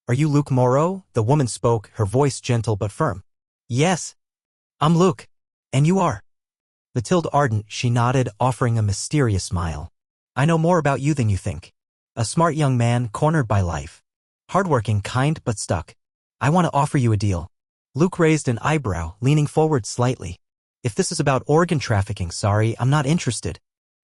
Are you Luke Morrow? The woman spoke, her voice gentle but firm. Yes, I'm Luke. And you are? Mathilde Ardent, she nodded, offering a mysterious smile. I know more about you than you think. A smart young man cornered by life. Hardworking, kind, but stuck. I want to offer you a deal. Luke raised an eyebrow, leaning forward slightly. If this is about organ trafficking, sorry, I'm not interested.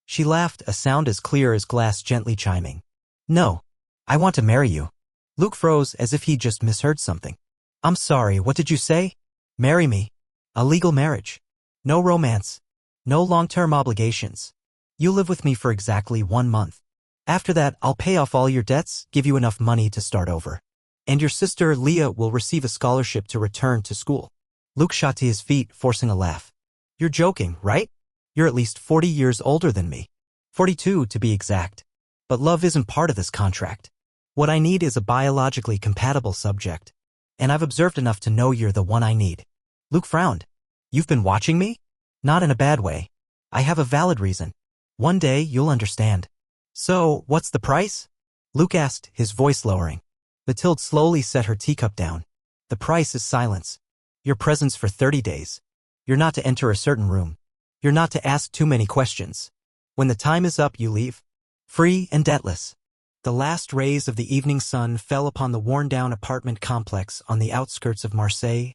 She laughed, a sound as clear as glass gently chiming. No, I want to marry you. Luke froze as if he'd just misheard something. I'm sorry, what did you say? Marry me. A legal marriage. No romance. No long-term obligations. You live with me for exactly 1 month. After that, I'll pay off all your debts, give you enough money to start over. And your sister, Leah, will receive a scholarship to return to school. Luke shot to his feet, forcing a laugh. You're joking, right? You're at least 40 years older than me. 42, to be exact. But love isn't part of this contract. What I need is a biologically compatible subject. And I've observed enough to know you're the one I need. Luke frowned. You've been watching me? Not in a bad way. I have a valid reason. One day, you'll understand. So, what's the price? Luke asked, his voice lowering. Mathilde slowly set her teacup down. The price is silence. Your presence for 30 days. You're not to enter a certain room. You're not to ask too many questions. When the time is up, you leave. Free and debtless. The last rays of the evening sun fell upon the worn-down apartment complex on the outskirts of Marseille,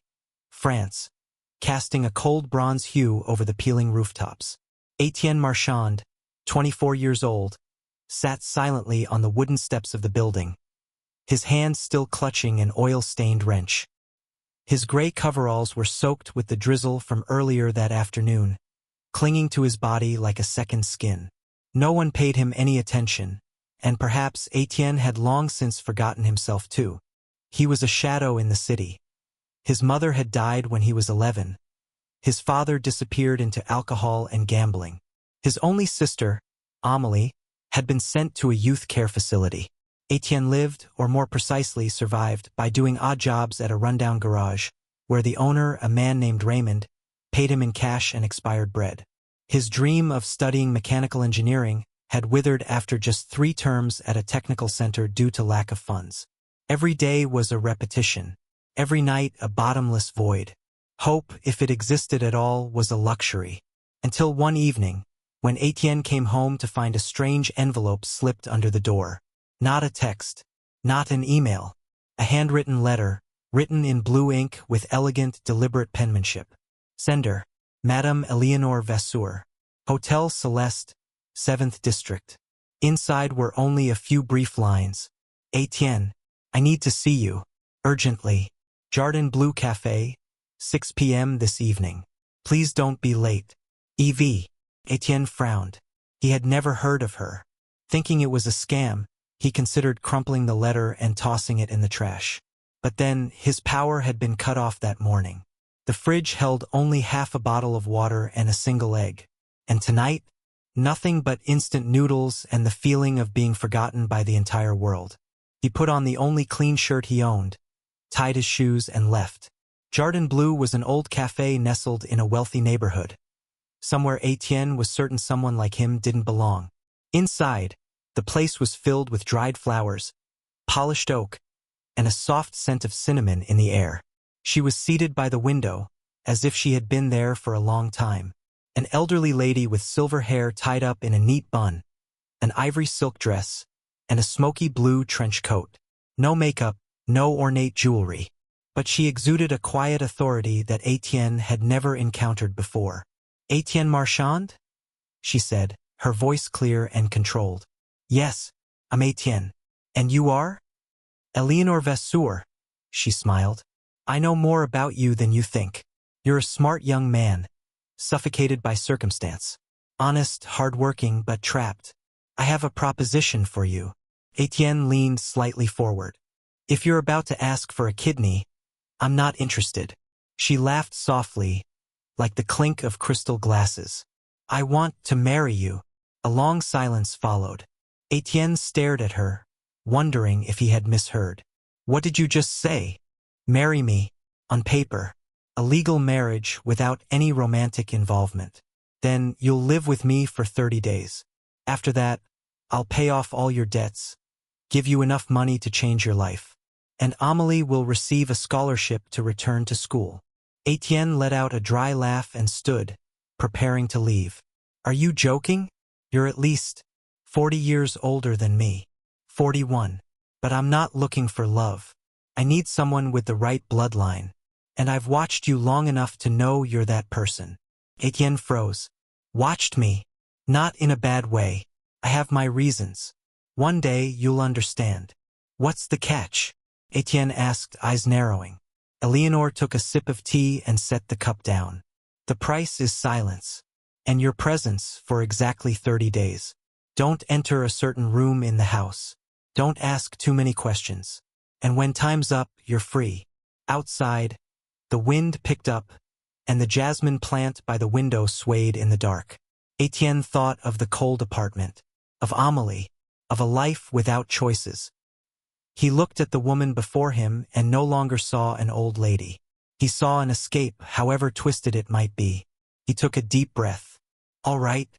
France, casting a cold bronze hue over the peeling rooftops. Etienne Marchand, 24 years old, sat silently on the wooden steps of the building, his hands still clutching an oil-stained wrench. His gray coveralls were soaked with the drizzle from earlier that afternoon, clinging to his body like a second skin. No one paid him any attention, and perhaps Etienne had long since forgotten himself too. He was a shadow in the city. His mother had died when he was 11. His father disappeared into alcohol and gambling. His only sister, Amélie, had been sent to a youth care facility. Etienne lived, or more precisely survived, by doing odd jobs at a rundown garage, where the owner, a man named Raymond, paid him in cash and expired bread. His dream of studying mechanical engineering had withered after just 3 terms at a technical center due to lack of funds. Every day was a repetition. Every night a bottomless void. Hope, if it existed at all, was a luxury. Until one evening, when Etienne came home to find a strange envelope slipped under the door. Not a text, not an email, a handwritten letter, written in blue ink with elegant, deliberate penmanship. Sender, Madame Eleanor Vasseur, Hotel Celeste, 7th District. Inside were only a few brief lines. Etienne, I need to see you. Urgently. Jardin Bleu Café, 6 p.m. this evening. Please don't be late. E.V. Etienne frowned. He had never heard of her. Thinking it was a scam, he considered crumpling the letter and tossing it in the trash. But then, his power had been cut off that morning. The fridge held only half a bottle of water and a single egg. And tonight, nothing but instant noodles and the feeling of being forgotten by the entire world. He put on the only clean shirt he owned, tied his shoes, and left. Jardin Bleu was an old cafe nestled in a wealthy neighborhood. Somewhere Etienne was certain someone like him didn't belong. Inside, the place was filled with dried flowers, polished oak, and a soft scent of cinnamon in the air. She was seated by the window, as if she had been there for a long time. An elderly lady with silver hair tied up in a neat bun, an ivory silk dress, and a smoky blue trench coat. No makeup, no ornate jewelry. But she exuded a quiet authority that Etienne had never encountered before. Etienne Marchand? She said, her voice clear and controlled. Yes, I'm Etienne. And you are? Eleanor Vasseur, she smiled. I know more about you than you think. You're a smart young man, suffocated by circumstance. Honest, hard-working, but trapped. I have a proposition for you. Etienne leaned slightly forward. If you're about to ask for a kidney, I'm not interested. She laughed softly, like the clink of crystal glasses. I want to marry you. A long silence followed. Etienne stared at her, wondering if he had misheard. What did you just say? Marry me, on paper. A legal marriage without any romantic involvement. Then you'll live with me for 30 days. After that, I'll pay off all your debts, give you enough money to change your life. and Amélie will receive a scholarship to return to school. Etienne let out a dry laugh and stood, preparing to leave. Are you joking? You're at least 40 years older than me. 41. But I'm not looking for love. I need someone with the right bloodline. And I've watched you long enough to know you're that person. Etienne froze. Watched me? Not in a bad way. I have my reasons. One day you'll understand. What's the catch? Etienne asked, eyes narrowing. Eleanor took a sip of tea and set the cup down. The price is silence. And your presence for exactly 30 days. Don't enter a certain room in the house. Don't ask too many questions. And when time's up, you're free. Outside, the wind picked up, and the jasmine plant by the window swayed in the dark. Etienne thought of the cold apartment, of Amélie, of a life without choices. He looked at the woman before him and no longer saw an old lady. He saw an escape, however twisted it might be. He took a deep breath. All right.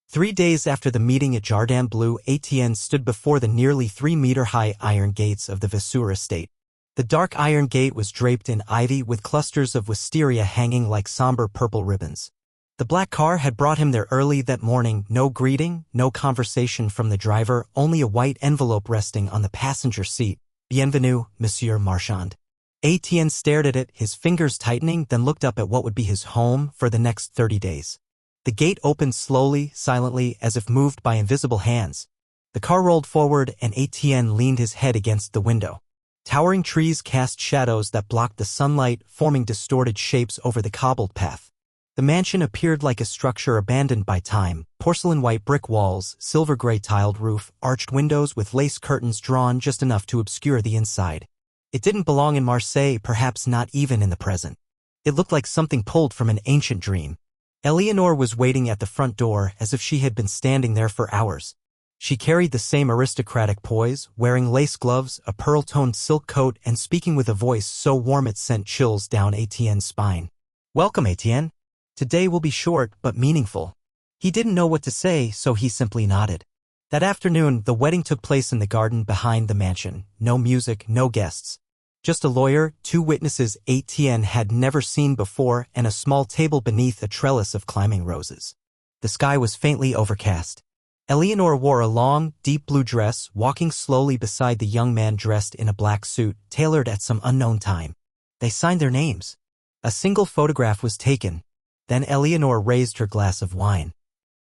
3 days after the meeting at Jardin Bleu, Etienne stood before the nearly 3-meter-high iron gates of the Vasseur estate. The dark iron gate was draped in ivy with clusters of wisteria hanging like somber purple ribbons. The black car had brought him there early that morning, no greeting, no conversation from the driver, only a white envelope resting on the passenger seat. Bienvenue, Monsieur Marchand. Etienne stared at it, his fingers tightening, then looked up at what would be his home for the next 30 days. The gate opened slowly, silently, as if moved by invisible hands. The car rolled forward and Etienne leaned his head against the window. Towering trees cast shadows that blocked the sunlight, forming distorted shapes over the cobbled path. The mansion appeared like a structure abandoned by time, porcelain-white brick walls, silver-gray tiled roof, arched windows with lace curtains drawn just enough to obscure the inside. It didn't belong in Marseille, perhaps not even in the present. It looked like something pulled from an ancient dream. Eleanor was waiting at the front door as if she had been standing there for hours. She carried the same aristocratic poise, wearing lace gloves, a pearl-toned silk coat, and speaking with a voice so warm it sent chills down Etienne's spine. Welcome, Etienne. Today will be short but meaningful. He didn't know what to say, so he simply nodded. That afternoon, the wedding took place in the garden behind the mansion. No music, no guests. Just a lawyer, 2 witnesses Etienne had never seen before, and a small table beneath a trellis of climbing roses. The sky was faintly overcast. Eleanor wore a long, deep blue dress, walking slowly beside the young man dressed in a black suit, tailored at some unknown time. They signed their names. A single photograph was taken. Then Eleanor raised her glass of wine.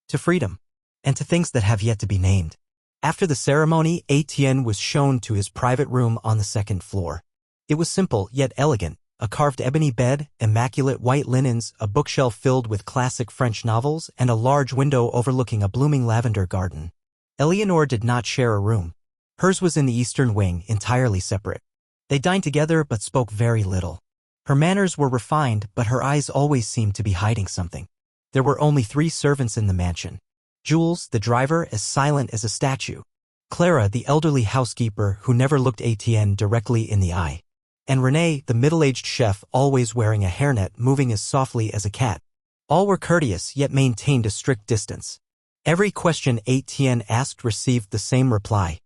To freedom. And to things that have yet to be named. After the ceremony, Etienne was shown to his private room on the 2nd floor. It was simple yet elegant. A carved ebony bed, immaculate white linens, a bookshelf filled with classic French novels, and a large window overlooking a blooming lavender garden. Eleanor did not share a room. Hers was in the eastern wing, entirely separate. They dined together but spoke very little. Her manners were refined, but her eyes always seemed to be hiding something. There were only 3 servants in the mansion. Jules, the driver, as silent as a statue. Clara, the elderly housekeeper who never looked Etienne directly in the eye. And René, the middle-aged chef, always wearing a hairnet, moving as softly as a cat. All were courteous, yet maintained a strict distance. Every question Etienne asked received the same reply.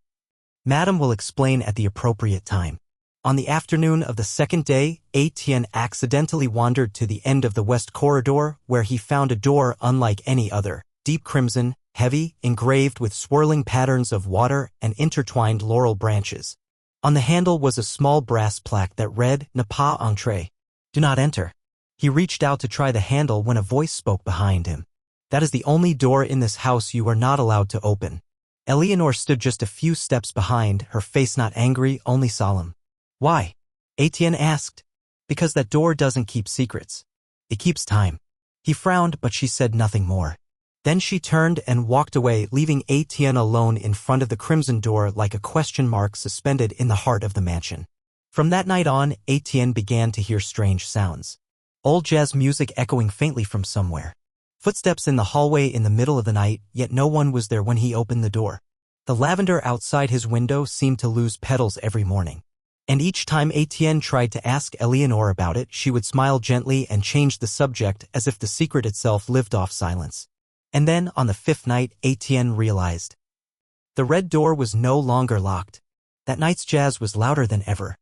Madame will explain at the appropriate time. On the afternoon of the 2nd day, Etienne accidentally wandered to the end of the west corridor, where he found a door unlike any other, deep crimson, heavy, engraved with swirling patterns of water and intertwined laurel branches. On the handle was a small brass plaque that read, "Ne pas entrer." Do not enter. He reached out to try the handle when a voice spoke behind him. That is the only door in this house you are not allowed to open. Eleanor stood just a few steps behind, her face not angry, only solemn. Why? Etienne asked. Because that door doesn't keep secrets. It keeps time. He frowned, but she said nothing more. Then she turned and walked away, leaving Etienne alone in front of the crimson door like a question mark suspended in the heart of the mansion. From that night on, Etienne began to hear strange sounds. Old jazz music echoing faintly from somewhere. Footsteps in the hallway in the middle of the night, yet no one was there when he opened the door. The lavender outside his window seemed to lose petals every morning. And each time Etienne tried to ask Eleanor about it, she would smile gently and change the subject as if the secret itself lived off silence. And then, on the 5th night, Etienne realized. The red door was no longer locked. That night's jazz was louder than ever.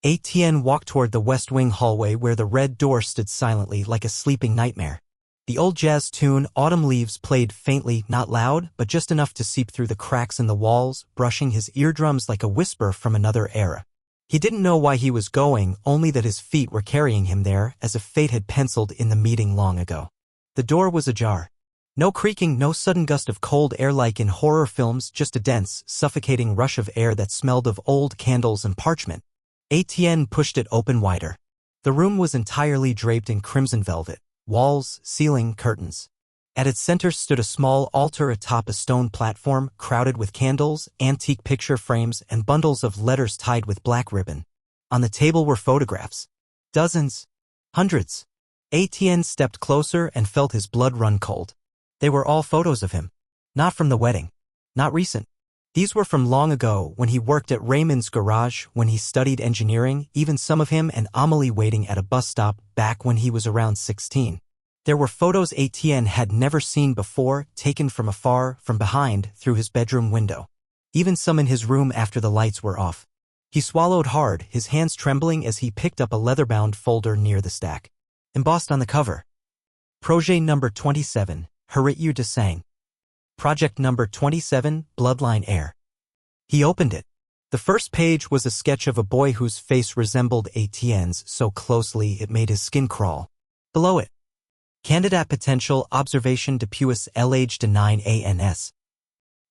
Etienne walked toward the West Wing hallway where the red door stood silently like a sleeping nightmare. The old jazz tune, Autumn Leaves, played faintly, not loud, but just enough to seep through the cracks in the walls, brushing his eardrums like a whisper from another era. He didn't know why he was going, only that his feet were carrying him there, as if fate had penciled in the meeting long ago. The door was ajar. No creaking, no sudden gust of cold air like in horror films, just a dense, suffocating rush of air that smelled of old candles and parchment. Etienne pushed it open wider. The room was entirely draped in crimson velvet. Walls, ceiling, curtains. At its center stood a small altar atop a stone platform, crowded with candles, antique picture frames, and bundles of letters tied with black ribbon. On the table were photographs. Dozens. Hundreds. Etienne stepped closer and felt his blood run cold. They were all photos of him. Not from the wedding. Not recent. These were from long ago, when he worked at Raymond's garage, when he studied engineering, even some of him and Amélie waiting at a bus stop back when he was around 16. There were photos Etienne had never seen before, taken from afar, from behind, through his bedroom window. Even some in his room after the lights were off. He swallowed hard, his hands trembling as he picked up a leather-bound folder near the stack. Embossed on the cover. Projet number 27, Héritier de Sang. Project number 27, Bloodline Heir. He opened it. The first page was a sketch of a boy whose face resembled Etienne's so closely it made his skin crawl. Below it, Candidat potential observation depuis l'âge de 9 ans.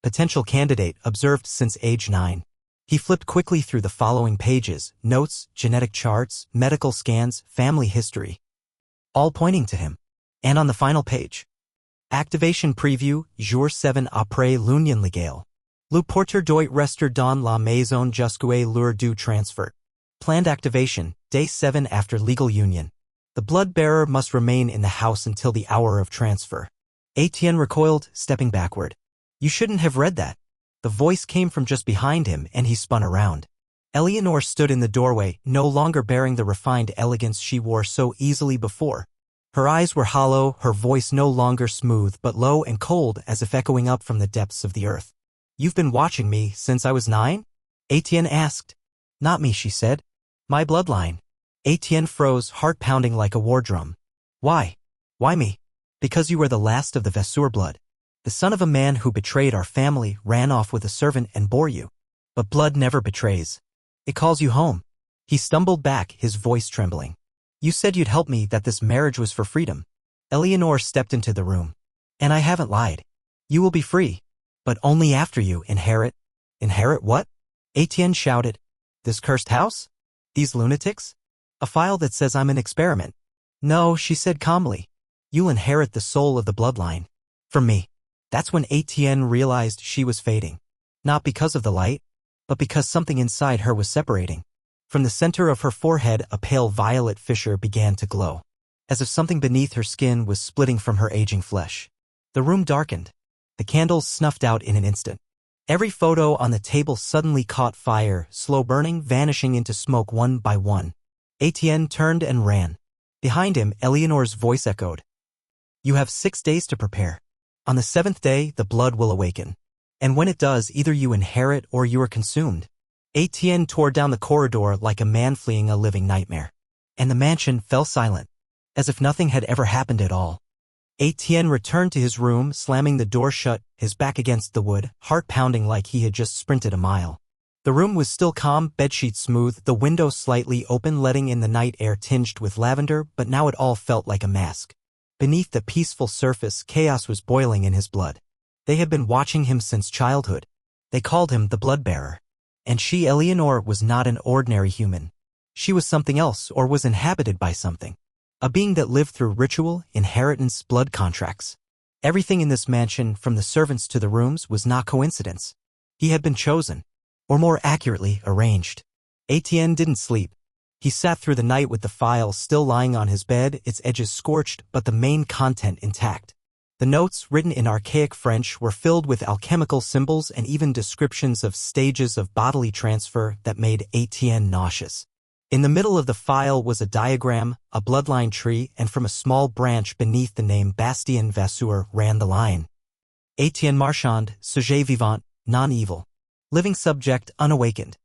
Potential candidate observed since age 9. He flipped quickly through the following pages: notes, genetic charts, medical scans, family history. All pointing to him. And on the final page, activation preview, jour 7 après l'union légale. Le porteur doit rester dans la maison jusqu'à l'heure du transfert. Planned activation, day 7 after legal union. The blood-bearer must remain in the house until the hour of transfer. Etienne recoiled, stepping backward. You shouldn't have read that. The voice came from just behind him, and he spun around. Eleanor stood in the doorway, no longer bearing the refined elegance she wore so easily before. Her eyes were hollow, her voice no longer smooth but low and cold, as if echoing up from the depths of the earth. You've been watching me since I was 9? Etienne asked. Not me, she said. My bloodline. Etienne froze, heart pounding like a war drum. Why? Why me? Because you were the last of the Vasseur blood. The son of a man who betrayed our family, ran off with a servant and bore you. But blood never betrays. It calls you home. He stumbled back, his voice trembling. You said you'd help me, that this marriage was for freedom. Eleanor stepped into the room. And I haven't lied. You will be free. But only after you inherit. Inherit what? Etienne shouted. This cursed house? These lunatics? A file that says I'm an experiment. No, she said calmly. You'll inherit the soul of the bloodline. From me. That's when Etienne realized she was fading. Not because of the light, but because something inside her was separating. From the center of her forehead, a pale violet fissure began to glow, as if something beneath her skin was splitting from her aging flesh. The room darkened. The candles snuffed out in an instant. Every photo on the table suddenly caught fire, slow burning, vanishing into smoke one by one. Etienne turned and ran. Behind him, Eleanor's voice echoed. You have 6 days to prepare. On the 7th day, the blood will awaken. And when it does, either you inherit or you are consumed. Etienne tore down the corridor like a man fleeing a living nightmare. And the mansion fell silent, as if nothing had ever happened at all. Etienne returned to his room, slamming the door shut, his back against the wood, heart pounding like he had just sprinted a mile. The room was still calm, bedsheets smooth, the window slightly open, letting in the night air tinged with lavender, but now it all felt like a mask. Beneath the peaceful surface, chaos was boiling in his blood. They had been watching him since childhood. They called him the blood-bearer. And she, Eleanor, was not an ordinary human. She was something else, or was inhabited by something. A being that lived through ritual, inheritance, blood contracts. Everything in this mansion, from the servants to the rooms, was not coincidence. He had been chosen. Or more accurately, arranged. Etienne didn't sleep. He sat through the night with the file still lying on his bed, its edges scorched, but the main content intact. The notes, written in archaic French, were filled with alchemical symbols and even descriptions of stages of bodily transfer that made Etienne nauseous. In the middle of the file was a diagram, a bloodline tree, and from a small branch beneath the name Bastien Vasseur ran the line. Etienne Marchand, sujet vivant, non-evil. Living subject, unawakened.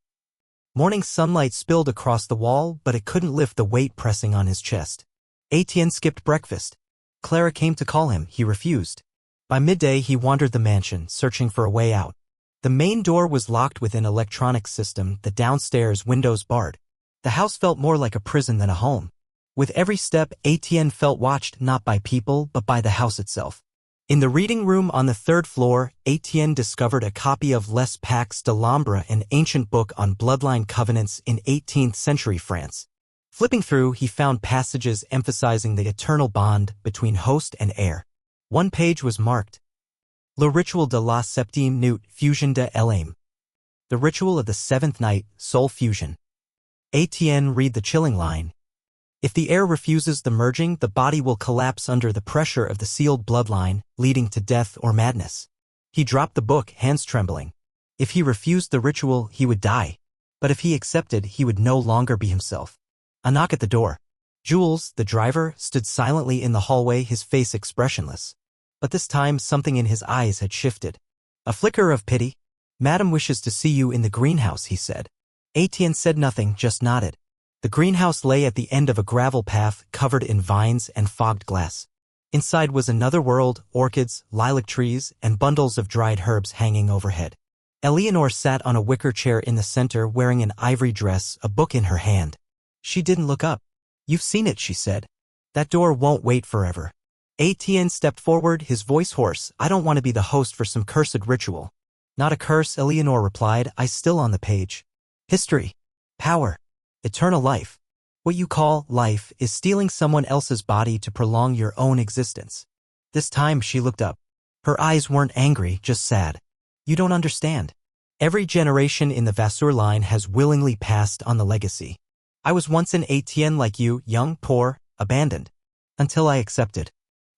Morning sunlight spilled across the wall, but it couldn't lift the weight pressing on his chest. Etienne skipped breakfast. Clara came to call him, he refused. By midday he wandered the mansion, searching for a way out. The main door was locked with an electronic system, the downstairs windows barred. The house felt more like a prison than a home. With every step, Etienne felt watched not by people, but by the house itself. In the reading room on the third floor, Etienne discovered a copy of Les Pax de l'Ombre, an ancient book on bloodline covenants in 18th century France. Flipping through, he found passages emphasizing the eternal bond between host and heir. One page was marked, Le Rituel de la Septième Nuit, Fusion de l'âme. The ritual of the seventh night, soul fusion. Etienne read the chilling line. If the heir refuses the merging, the body will collapse under the pressure of the sealed bloodline, leading to death or madness. He dropped the book, hands trembling. If he refused the ritual, he would die. But if he accepted, he would no longer be himself. A knock at the door. Jules, the driver, stood silently in the hallway, his face expressionless. But this time something in his eyes had shifted. A flicker of pity. Madame wishes to see you in the greenhouse, he said. Etienne said nothing, just nodded. The greenhouse lay at the end of a gravel path covered in vines and fogged glass. Inside was another world, orchids, lilac trees, and bundles of dried herbs hanging overhead. Eleanor sat on a wicker chair in the center wearing an ivory dress, a book in her hand. She didn't look up. You've seen it, she said. That door won't wait forever. Etienne stepped forward, his voice hoarse. I don't want to be the host for some cursed ritual. Not a curse, Eleanor replied, eyes still on the page. History. Power. Eternal life. What you call life is stealing someone else's body to prolong your own existence. This time she looked up. Her eyes weren't angry, just sad. You don't understand. Every generation in the Vasseur line has willingly passed on the legacy. I was once an Etienne like you, young, poor, abandoned. Until I accepted.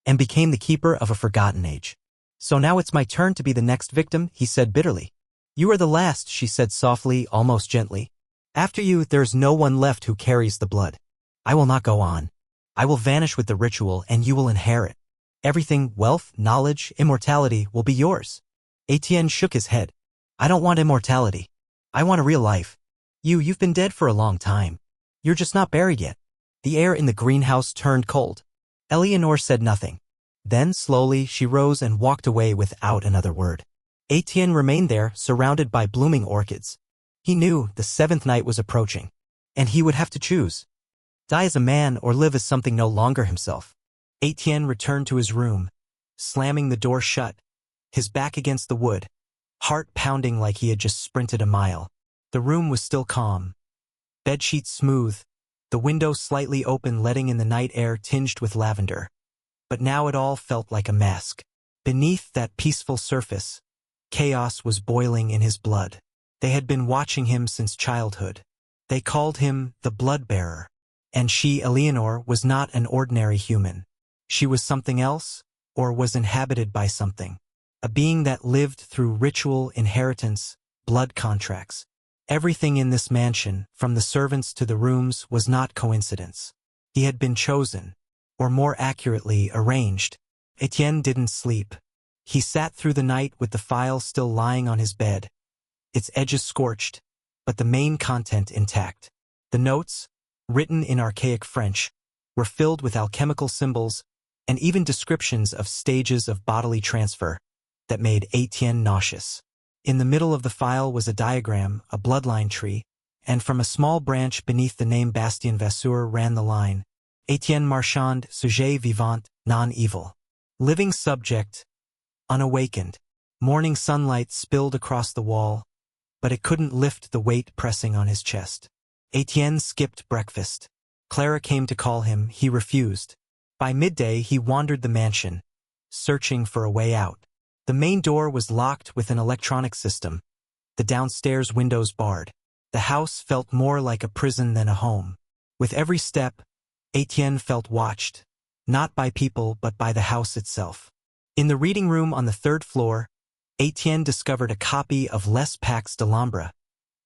And became the keeper of a forgotten age. So now it's my turn to be the next victim, he said bitterly. You are the last, she said softly, almost gently. After you, there's no one left who carries the blood. I will not go on. I will vanish with the ritual and you will inherit. Everything, wealth, knowledge, immortality, will be yours. Etienne shook his head. I don't want immortality. I want a real life. You've been dead for a long time. You're just not buried yet. The air in the greenhouse turned cold. Eleanor said nothing. Then, slowly, she rose and walked away without another word. Etienne remained there, surrounded by blooming orchids. He knew the seventh night was approaching, and he would have to choose. Die as a man or live as something no longer himself. Etienne returned to his room, slamming the door shut, his back against the wood, heart pounding like he had just sprinted a mile. The room was still calm. Bedsheets smooth, the window slightly open letting in the night air tinged with lavender. But now it all felt like a mask. Beneath that peaceful surface, chaos was boiling in his blood. They had been watching him since childhood. They called him the blood-bearer. And she, Eleanor, was not an ordinary human. She was something else, or was inhabited by something. A being that lived through ritual, inheritance, blood contracts. Everything in this mansion, from the servants to the rooms, was not coincidence. He had been chosen, or more accurately, arranged. Etienne didn't sleep. He sat through the night with the file still lying on his bed. Its edges scorched, but the main content intact. The notes, written in archaic French, were filled with alchemical symbols and even descriptions of stages of bodily transfer that made Etienne nauseous. In the middle of the file was a diagram, a bloodline tree, and from a small branch beneath the name Bastien Vasseur ran the line, Etienne Marchand, sujet vivant, non-evil. Living subject, unawakened. Morning sunlight spilled across the wall, but it couldn't lift the weight pressing on his chest. Etienne skipped breakfast. Clara came to call him, he refused. By midday he wandered the mansion, searching for a way out. The main door was locked with an electronic system, the downstairs windows barred. The house felt more like a prison than a home. With every step, Etienne felt watched, not by people but by the house itself. In the reading room on the third floor, Etienne discovered a copy of Les Pax de l'Ombre,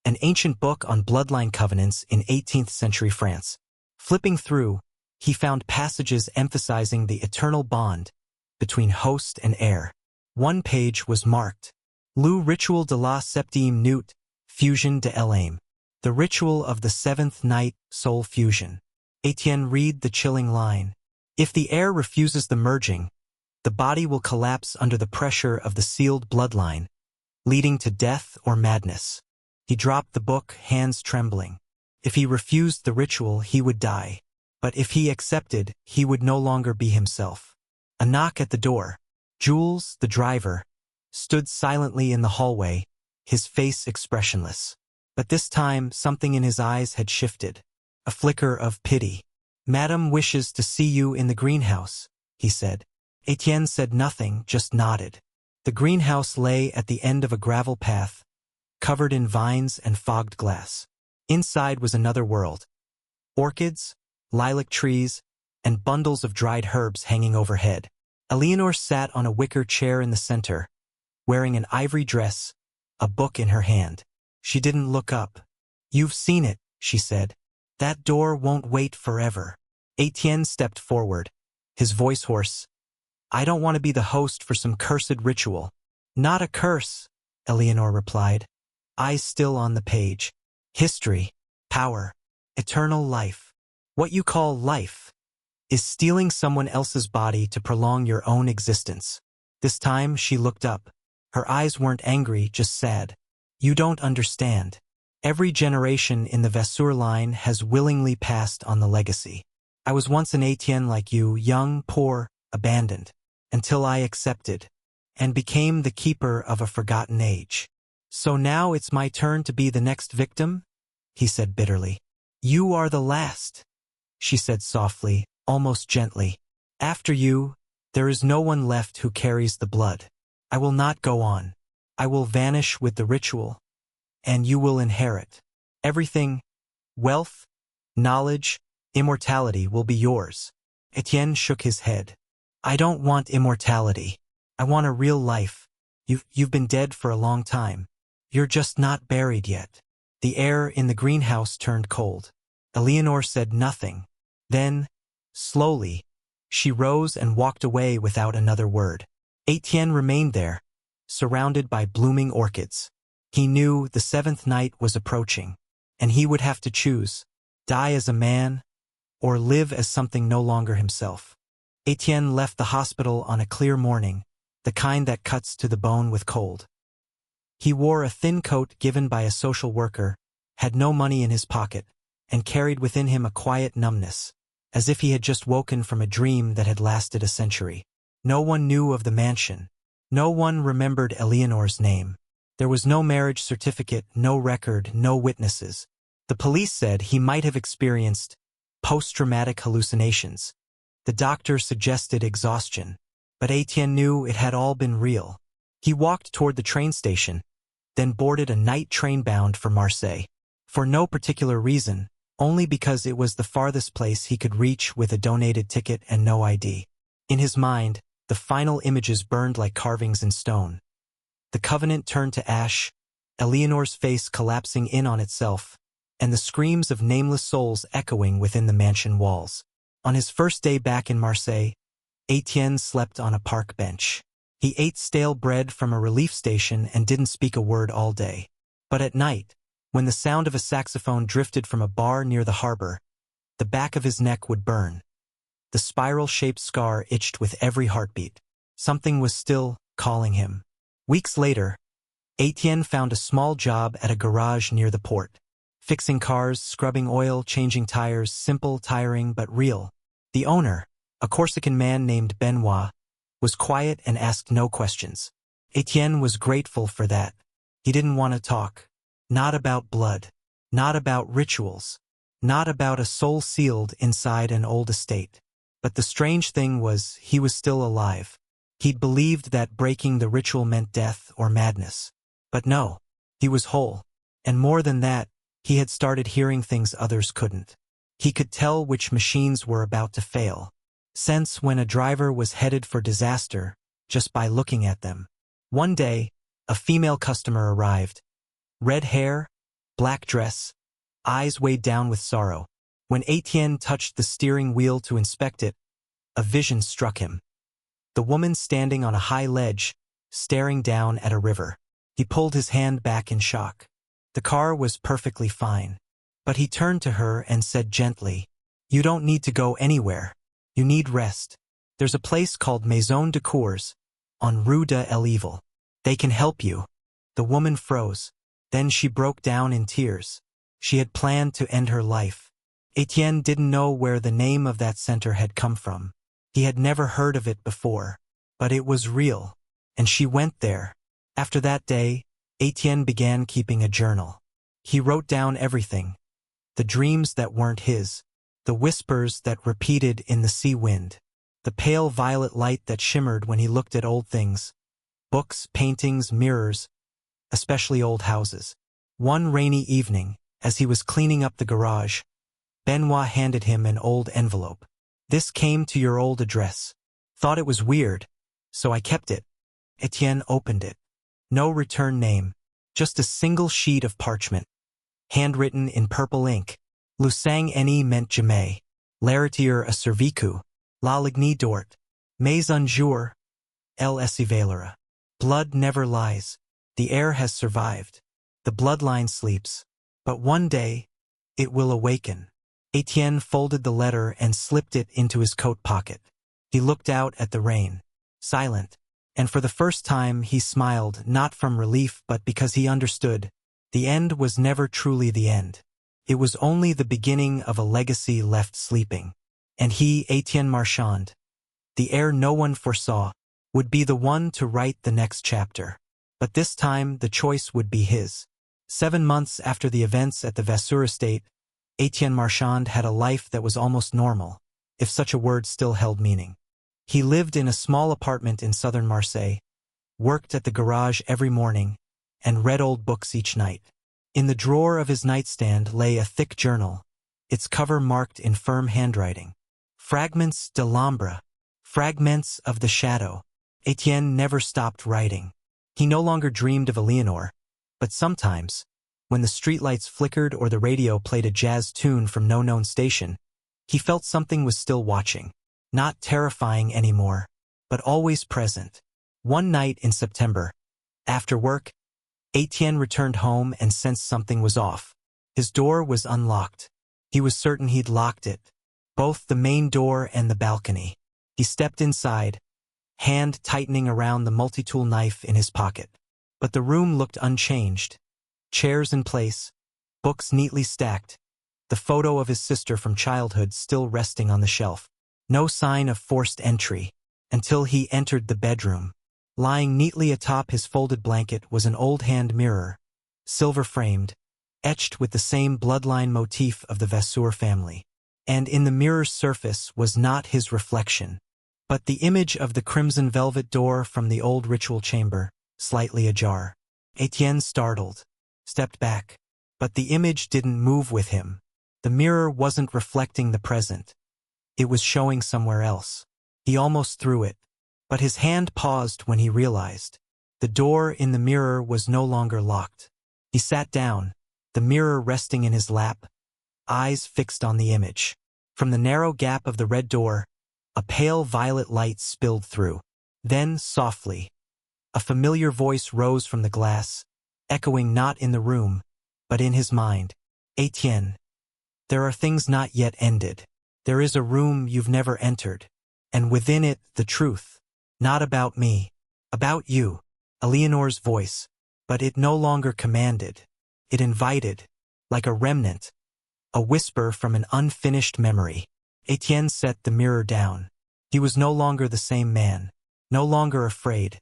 an ancient book on bloodline covenants in 18th century France. Flipping through, he found passages emphasizing the eternal bond between host and heir. One page was marked, Le Rituel de la Septième Nuit, Fusion de l'âme. The ritual of the seventh night, soul fusion. Etienne read the chilling line. If the air refuses the merging, the body will collapse under the pressure of the sealed bloodline, leading to death or madness. He dropped the book, hands trembling. If he refused the ritual, he would die. But if he accepted, he would no longer be himself. A knock at the door. Jules, the driver, stood silently in the hallway, his face expressionless. But this time, something in his eyes had shifted. A flicker of pity. "Madame wishes to see you in the greenhouse," he said. Etienne said nothing, just nodded. The greenhouse lay at the end of a gravel path, covered in vines and fogged glass. Inside was another world. Orchids, lilac trees, and bundles of dried herbs hanging overhead. Eleanor sat on a wicker chair in the center, wearing an ivory dress, a book in her hand. She didn't look up. "You've seen it," she said. "That door won't wait forever." Etienne stepped forward, his voice hoarse. "I don't want to be the host for some cursed ritual." "Not a curse," Eleanor replied, eyes still on the page. "History, power, eternal life. What you call life is stealing someone else's body to prolong your own existence." This time she looked up. Her eyes weren't angry, just sad. "You don't understand. Every generation in the Vasseur line has willingly passed on the legacy. I was once an Etienne like you, young, poor, abandoned, until I accepted, and became the keeper of a forgotten age. So now it's my turn to be the next victim?" he said bitterly. "You are the last," she said softly, almost gently. "After you, there is no one left who carries the blood. I will not go on. I will vanish with the ritual, and you will inherit. Everything, wealth, knowledge, immortality will be yours." Etienne shook his head. "I don't want immortality. I want a real life. You've been dead for a long time. You're just not buried yet." The air in the greenhouse turned cold. Eleanor said nothing. Then, slowly, she rose and walked away without another word. Etienne remained there, surrounded by blooming orchids. He knew the seventh night was approaching, and he would have to choose, die as a man, or live as something no longer himself. Etienne left the hospital on a clear morning, the kind that cuts to the bone with cold. He wore a thin coat given by a social worker, had no money in his pocket, and carried within him a quiet numbness, as if he had just woken from a dream that had lasted a century. No one knew of the mansion. No one remembered Eleanor's name. There was no marriage certificate, no record, no witnesses. The police said he might have experienced post-traumatic hallucinations. The doctor suggested exhaustion, but Etienne knew it had all been real. He walked toward the train station, then boarded a night train bound for Marseille. For no particular reason, only because it was the farthest place he could reach with a donated ticket and no ID. In his mind, the final images burned like carvings in stone. The covenant turned to ash, Eleanor's face collapsing in on itself, and the screams of nameless souls echoing within the mansion walls. On his first day back in Marseille, Etienne slept on a park bench. He ate stale bread from a relief station and didn't speak a word all day. But at night, when the sound of a saxophone drifted from a bar near the harbor, the back of his neck would burn. The spiral-shaped scar itched with every heartbeat. Something was still calling him. Weeks later, Etienne found a small job at a garage near the port. Fixing cars, scrubbing oil, changing tires, simple, tiring, but real. The owner, a Corsican man named Benoit, was quiet and asked no questions. Etienne was grateful for that. He didn't want to talk. Not about blood. Not about rituals. Not about a soul sealed inside an old estate. But the strange thing was, he was still alive. He'd believed that breaking the ritual meant death or madness. But no, he was whole. And more than that, he had started hearing things others couldn't. He could tell which machines were about to fail. Sense when a driver was headed for disaster, just by looking at them. One day, a female customer arrived. Red hair, black dress, eyes weighed down with sorrow. When Etienne touched the steering wheel to inspect it, a vision struck him. The woman standing on a high ledge, staring down at a river. He pulled his hand back in shock. The car was perfectly fine. But he turned to her and said gently, "You don't need to go anywhere. You need rest. There's a place called Maison de Cours, on Rue de l'Evil. They can help you." The woman froze. Then she broke down in tears. She had planned to end her life. Etienne didn't know where the name of that center had come from. He had never heard of it before. But it was real. And she went there. After that day, Etienne began keeping a journal. He wrote down everything. The dreams that weren't his. The whispers that repeated in the sea wind. The pale violet light that shimmered when he looked at old things. Books, paintings, mirrors, especially old houses. One rainy evening, as he was cleaning up the garage, Benoit handed him an old envelope. "This came to your old address. Thought it was weird, so I kept it." Etienne opened it. No return name, just a single sheet of parchment. Handwritten in purple ink. "Le sang eni meant jamais. L'arrêter a survécu. La ligne d'ort. Mais un jour, elle s'éveillera." Blood never lies. The heir has survived. The bloodline sleeps. But one day, it will awaken. Etienne folded the letter and slipped it into his coat pocket. He looked out at the rain. Silent. And for the first time he smiled, not from relief but because he understood. The end was never truly the end. It was only the beginning of a legacy left sleeping. And he, Etienne Marchand, the heir no one foresaw, would be the one to write the next chapter. But this time the choice would be his. 7 months after the events at the Vasseur estate, Etienne Marchand had a life that was almost normal, if such a word still held meaning. He lived in a small apartment in southern Marseille, worked at the garage every morning, and read old books each night. In the drawer of his nightstand lay a thick journal, its cover marked in firm handwriting. Fragments de l'ombre, fragments of the shadow. Etienne never stopped writing. He no longer dreamed of Eleanor, but sometimes, when the streetlights flickered or the radio played a jazz tune from no known station, he felt something was still watching. Not terrifying anymore, but always present. One night in September, after work, Etienne returned home and sensed something was off. His door was unlocked. He was certain he'd locked it, both the main door and the balcony. He stepped inside, hand tightening around the multi-tool knife in his pocket. But the room looked unchanged. Chairs in place, books neatly stacked, the photo of his sister from childhood still resting on the shelf. No sign of forced entry, until he entered the bedroom. Lying neatly atop his folded blanket was an old hand mirror, silver-framed, etched with the same bloodline motif of the Vasseur family. And in the mirror's surface was not his reflection, but the image of the crimson velvet door from the old ritual chamber, slightly ajar. Etienne, startled, stepped back, but the image didn't move with him. The mirror wasn't reflecting the present. It was showing somewhere else. He almost threw it, but his hand paused when he realized the door in the mirror was no longer locked. He sat down, the mirror resting in his lap, eyes fixed on the image. From the narrow gap of the red door, a pale violet light spilled through. Then, softly, a familiar voice rose from the glass, echoing not in the room, but in his mind. "Etienne, there are things not yet ended. There is a room you've never entered, and within it the truth. Not about me, about you." Eleanor's voice, but it no longer commanded. It invited, like a remnant, a whisper from an unfinished memory. Etienne set the mirror down. He was no longer the same man, no longer afraid.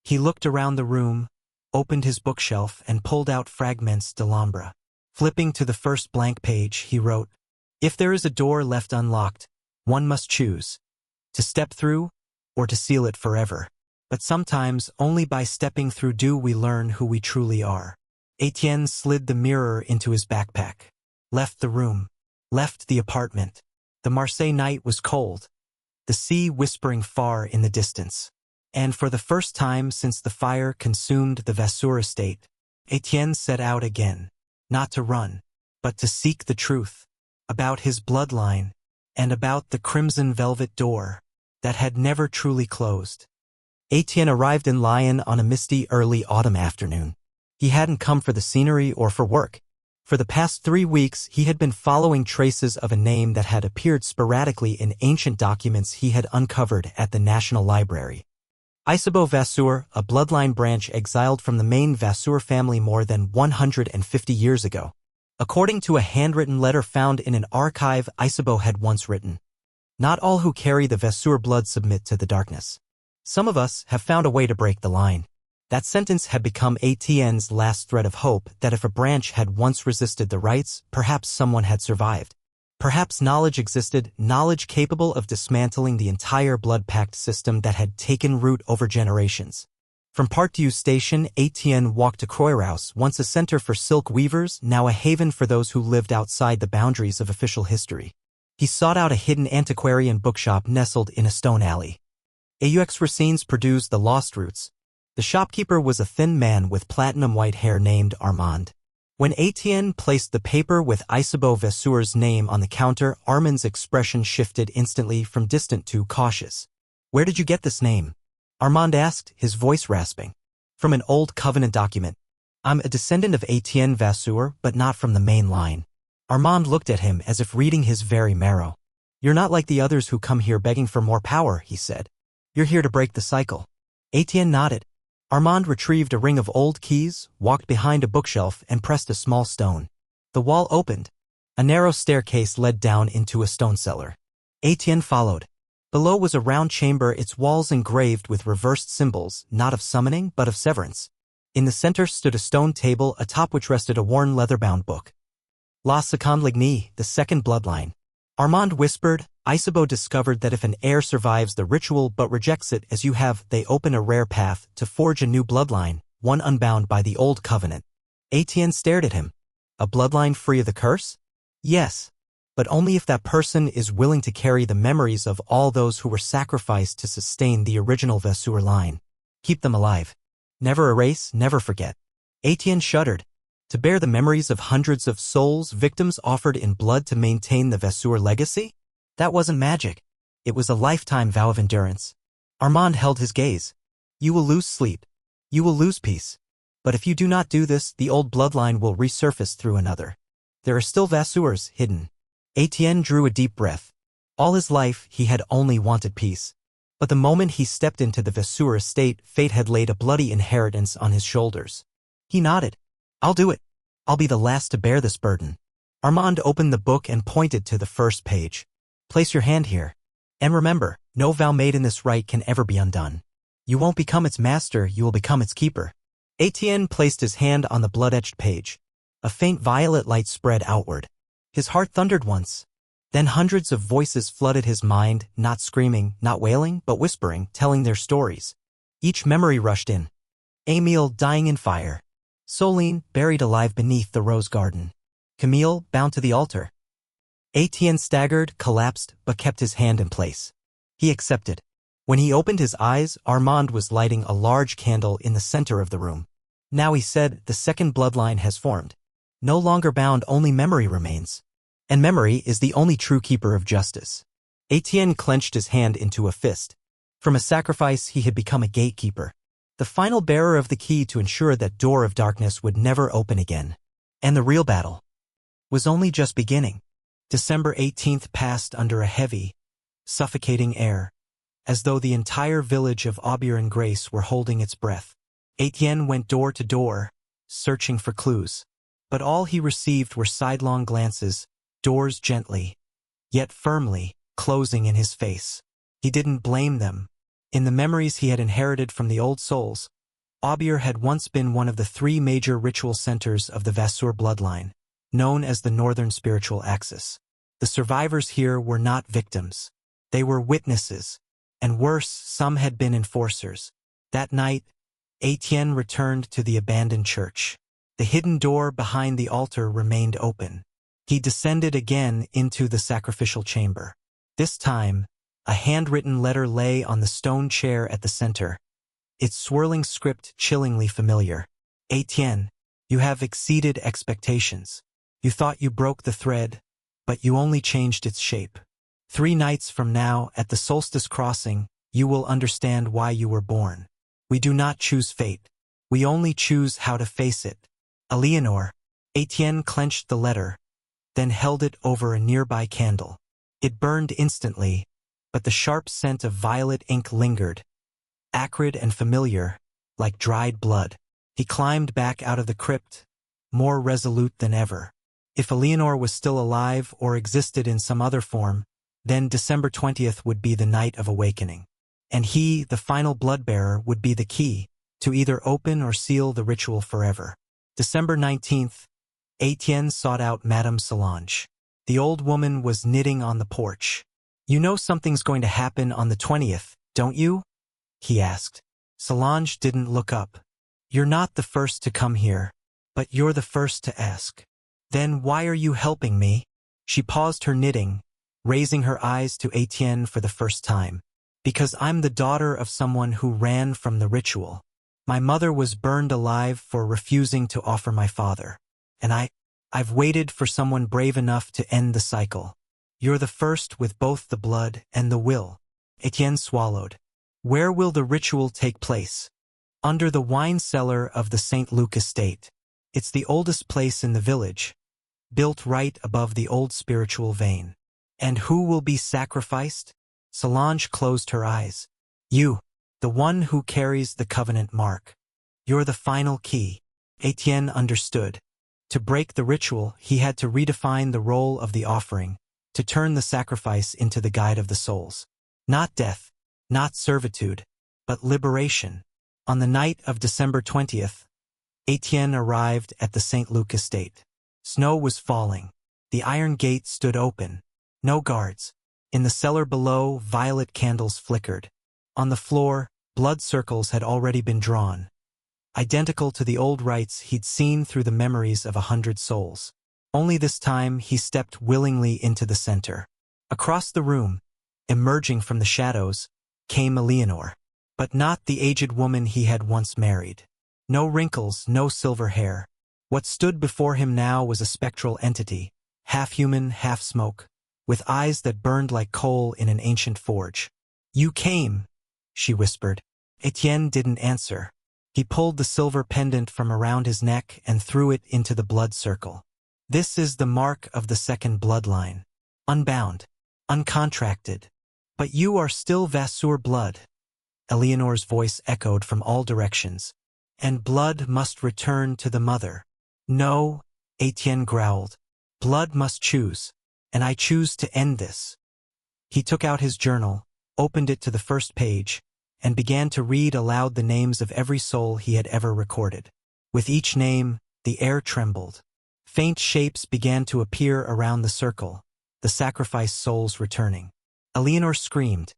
He looked around the room, opened his bookshelf, and pulled out Fragments de l'ombre. Flipping to the first blank page, he wrote, "If there is a door left unlocked, one must choose, to step through or to seal it forever. But sometimes only by stepping through do we learn who we truly are." Etienne slid the mirror into his backpack, left the room, left the apartment. The Marseille night was cold, the sea whispering far in the distance. And for the first time since the fire consumed the Vasseur estate, Etienne set out again, not to run, but to seek the truth, about his bloodline, and about the crimson velvet door that had never truly closed. Etienne arrived in Lyon on a misty early autumn afternoon. He hadn't come for the scenery or for work. For the past 3 weeks, he had been following traces of a name that had appeared sporadically in ancient documents he had uncovered at the National Library. Isabeau Vasseur, a bloodline branch exiled from the main Vasseur family more than 150 years ago. According to a handwritten letter found in an archive, Isabeau had once written, "Not all who carry the Vasseur blood submit to the darkness. Some of us have found a way to break the line." That sentence had become Etienne's last thread of hope that if a branch had once resisted the rites, perhaps someone had survived. Perhaps knowledge existed, knowledge capable of dismantling the entire blood-pact system that had taken root over generations. From Part-Dieu Station, Etienne walked to Croixhouse, once a center for silk weavers, now a haven for those who lived outside the boundaries of official history. He sought out a hidden antiquarian bookshop nestled in a stone alley. Aux Racines produced The Lost Roots. The shopkeeper was a thin man with platinum-white hair named Armand. When Etienne placed the paper with Isabeau Vasseur's name on the counter, Armand's expression shifted instantly from distant to cautious. "Where did you get this name?" Armand asked, his voice rasping. "From an old covenant document. I'm a descendant of Etienne Vasseur, but not from the main line." Armand looked at him as if reading his very marrow. "You're not like the others who come here begging for more power," he said. "You're here to break the cycle." Etienne nodded. Armand retrieved a ring of old keys, walked behind a bookshelf, and pressed a small stone. The wall opened. A narrow staircase led down into a stone cellar. Etienne followed. Below was a round chamber, its walls engraved with reversed symbols, not of summoning but of severance. In the center stood a stone table, atop which rested a worn leather-bound book. La Seconde Lignée, the second bloodline. Armand whispered. Isabeau discovered that if an heir survives the ritual but rejects it as you have, they open a rare path to forge a new bloodline, one unbound by the old covenant. Etienne stared at him. "A bloodline free of the curse?" "Yes. But only if that person is willing to carry the memories of all those who were sacrificed to sustain the original Vasseur line. Keep them alive. Never erase, never forget." Etienne shuddered. To bear the memories of hundreds of souls, victims offered in blood to maintain the Vasseur legacy? That wasn't magic. It was a lifetime vow of endurance. Armand held his gaze. "You will lose sleep. You will lose peace. But if you do not do this, the old bloodline will resurface through another. There are still Vasseurs hidden." Etienne drew a deep breath. All his life, he had only wanted peace. But the moment he stepped into the Vasseur estate, fate had laid a bloody inheritance on his shoulders. He nodded. "I'll do it. I'll be the last to bear this burden." Armand opened the book and pointed to the first page. "Place your hand here. And remember, no vow made in this rite can ever be undone. You won't become its master, you will become its keeper." Etienne placed his hand on the blood-etched page. A faint violet light spread outward. His heart thundered once. Then hundreds of voices flooded his mind, not screaming, not wailing, but whispering, telling their stories. Each memory rushed in. Émile dying in fire. Soline buried alive beneath the rose garden. Camille bound to the altar. Etienne staggered, collapsed, but kept his hand in place. He accepted. When he opened his eyes, Armand was lighting a large candle in the center of the room. "Now," he said, "the second bloodline has formed. No longer bound, only memory remains. And memory is the only true keeper of justice." Etienne clenched his hand into a fist. From a sacrifice, he had become a gatekeeper. The final bearer of the key to ensure that door of darkness would never open again. And the real battle was only just beginning. December 18th passed under a heavy, suffocating air, as though the entire village of Aubert-en-Grace were holding its breath. Etienne went door to door, searching for clues. But all he received were sidelong glances, doors gently, yet firmly, closing in his face. He didn't blame them. In the memories he had inherited from the old souls, Aubert had once been one of the 3 major ritual centers of the Vasseur bloodline, known as the Northern Spiritual Axis. The survivors here were not victims. They were witnesses, and worse, some had been enforcers. That night, Etienne returned to the abandoned church. The hidden door behind the altar remained open. He descended again into the sacrificial chamber. This time, a handwritten letter lay on the stone chair at the center, its swirling script chillingly familiar. "Etienne, you have exceeded expectations. You thought you broke the thread, but you only changed its shape. 3 nights from now, at the solstice crossing, you will understand why you were born. We do not choose fate. We only choose how to face it. Eleanor. Etienne clenched the letter, then held it over a nearby candle. It burned instantly, but the sharp scent of violet ink lingered, acrid and familiar, like dried blood. He climbed back out of the crypt, more resolute than ever. If Eleanor was still alive or existed in some other form, then December 20th would be the night of awakening. And he, the final blood-bearer, would be the key to either open or seal the ritual forever. December 19th, Etienne sought out Madame Solange. The old woman was knitting on the porch. "You know something's going to happen on the 20th, don't you?" he asked. Solange didn't look up. "You're not the first to come here, but you're the first to ask." "Then why are you helping me?" She paused her knitting, raising her eyes to Etienne for the first time. "Because I'm the daughter of someone who ran from the ritual. My mother was burned alive for refusing to offer my father. And I've waited for someone brave enough to end the cycle. You're the first with both the blood and the will." Etienne swallowed. "Where will the ritual take place?" "Under the wine cellar of the St. Luc estate. It's the oldest place in the village, built right above the old spiritual vein." "And who will be sacrificed?" Solange closed her eyes. "You, the one who carries the covenant mark. You're the final key." Etienne understood. To break the ritual, he had to redefine the role of the offering, to turn the sacrifice into the guide of the souls. Not death, not servitude, but liberation. On the night of December 20th, Etienne arrived at the St. Luc estate. Snow was falling. The iron gate stood open. No guards. In the cellar below, violet candles flickered. On the floor, blood circles had already been drawn, identical to the old rites he'd seen through the memories of 100 souls. Only this time he stepped willingly into the center. Across the room, emerging from the shadows, came Eleanor. But not the aged woman he had once married. No wrinkles, no silver hair. What stood before him now was a spectral entity, half human, half smoke, with eyes that burned like coal in an ancient forge. "You came," she whispered. Etienne didn't answer. He pulled the silver pendant from around his neck and threw it into the blood circle. "This is the mark of the second bloodline. Unbound, uncontracted. But you are still Vasseur blood." Eleanor's voice echoed from all directions. "And blood must return to the mother." "No," Etienne growled. "Blood must choose, and I choose to end this." He took out his journal, opened it to the first page, and began to read aloud the names of every soul he had ever recorded. With each name, the air trembled. Faint shapes began to appear around the circle, the sacrificed souls returning. Eleanor screamed,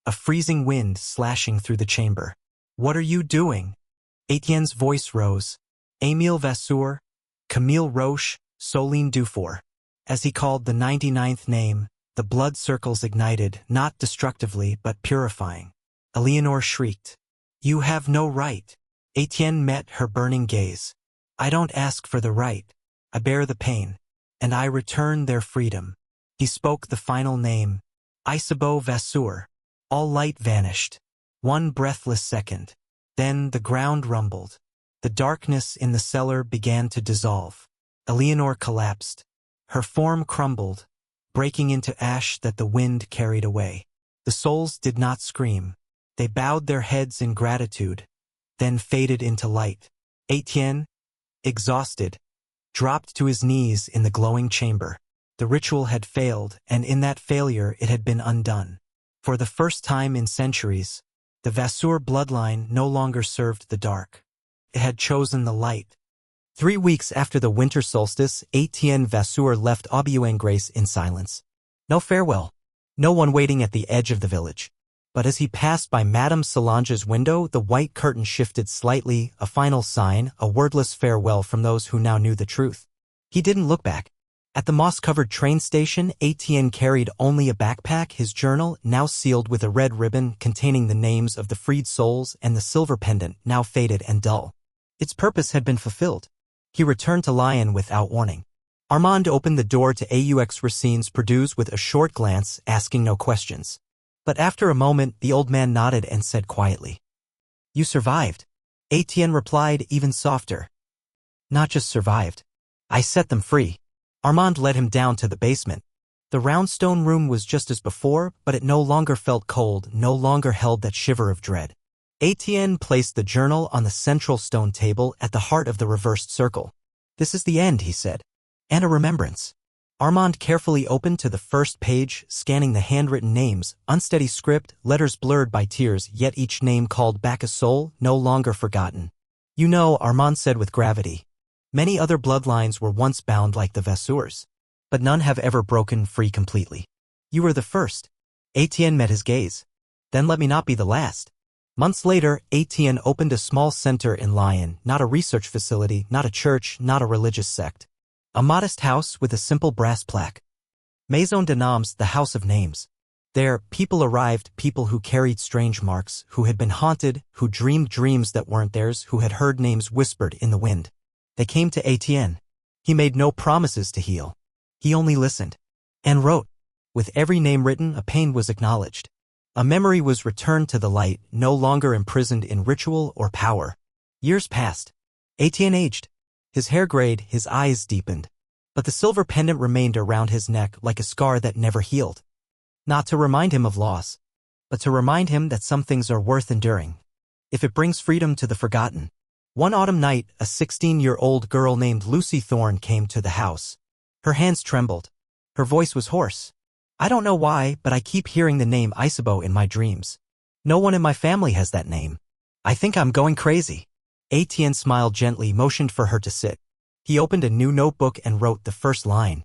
a freezing wind slashing through the chamber. "What are you doing?" Etienne's voice rose. "Émile Vasseur, Camille Roche, Soline Dufour." As he called the 99th name, the blood circles ignited, not destructively but purifying. Eleanor shrieked. "You have no right." Etienne met her burning gaze. "I don't ask for the right. I bear the pain, and I return their freedom." He spoke the final name, Isabeau Vasseur. All light vanished. One breathless second. Then the ground rumbled. The darkness in the cellar began to dissolve. Eleanor collapsed. Her form crumbled, breaking into ash that the wind carried away. The souls did not scream. They bowed their heads in gratitude, then faded into light. Etienne, exhausted, dropped to his knees in the glowing chamber. The ritual had failed, and in that failure it had been undone. For the first time in centuries, the Vasseur bloodline no longer served the dark. It had chosen the light. 3 weeks after the winter solstice, Etienne Vasseur left Aubouin-Grace in silence. No farewell. No one waiting at the edge of the village. But as he passed by Madame Solange's window, the white curtain shifted slightly, a final sign, a wordless farewell from those who now knew the truth. He didn't look back. At the moss-covered train station, Etienne carried only a backpack, his journal, now sealed with a red ribbon containing the names of the freed souls, and the silver pendant, now faded and dull. Its purpose had been fulfilled. He returned to Lyon without warning. Armand opened the door to AUX Racine's Purdue's with a short glance, asking no questions. But after a moment, the old man nodded and said quietly, "You survived." Etienne replied even softer. Not just survived. I set them free. Armand led him down to the basement. The round stone room was just as before, but it no longer felt cold, no longer held that shiver of dread. Etienne placed the journal on the central stone table at the heart of the reversed circle. This is the end, he said. And a remembrance. Armand carefully opened to the first page, scanning the handwritten names, unsteady script, letters blurred by tears, yet each name called back a soul, no longer forgotten. You know, Armand said with gravity. Many other bloodlines were once bound like the Vasseurs, but none have ever broken free completely. You were the first. Etienne met his gaze. Then let me not be the last. Months later, Etienne opened a small center in Lyon, not a research facility, not a church, not a religious sect. A modest house with a simple brass plaque. Maison de Noms, the House of Names. There, people arrived, people who carried strange marks, who had been haunted, who dreamed dreams that weren't theirs, who had heard names whispered in the wind. They came to Etienne. He made no promises to heal. He only listened. And wrote. With every name written, a pain was acknowledged. A memory was returned to the light, no longer imprisoned in ritual or power. Years passed. Etienne aged. His hair grayed, his eyes deepened. But the silver pendant remained around his neck like a scar that never healed. Not to remind him of loss, but to remind him that some things are worth enduring, if it brings freedom to the forgotten. One autumn night, a 16-year-old girl named Lucy Thorne came to the house. Her hands trembled. Her voice was hoarse. I don't know why, but I keep hearing the name Isabeau in my dreams. No one in my family has that name. I think I'm going crazy. Etienne smiled gently, motioned for her to sit. He opened a new notebook and wrote the first line.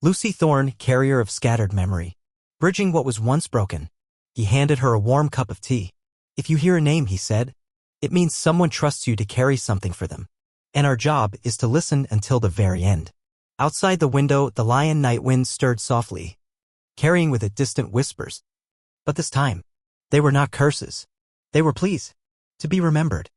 Lucy Thorne, carrier of scattered memory. Bridging what was once broken. He handed her a warm cup of tea. If you hear a name, he said, it means someone trusts you to carry something for them. And our job is to listen until the very end. Outside the window, the Lyon night wind stirred softly, carrying with it distant whispers. But this time, they were not curses. They were pleas. To be remembered.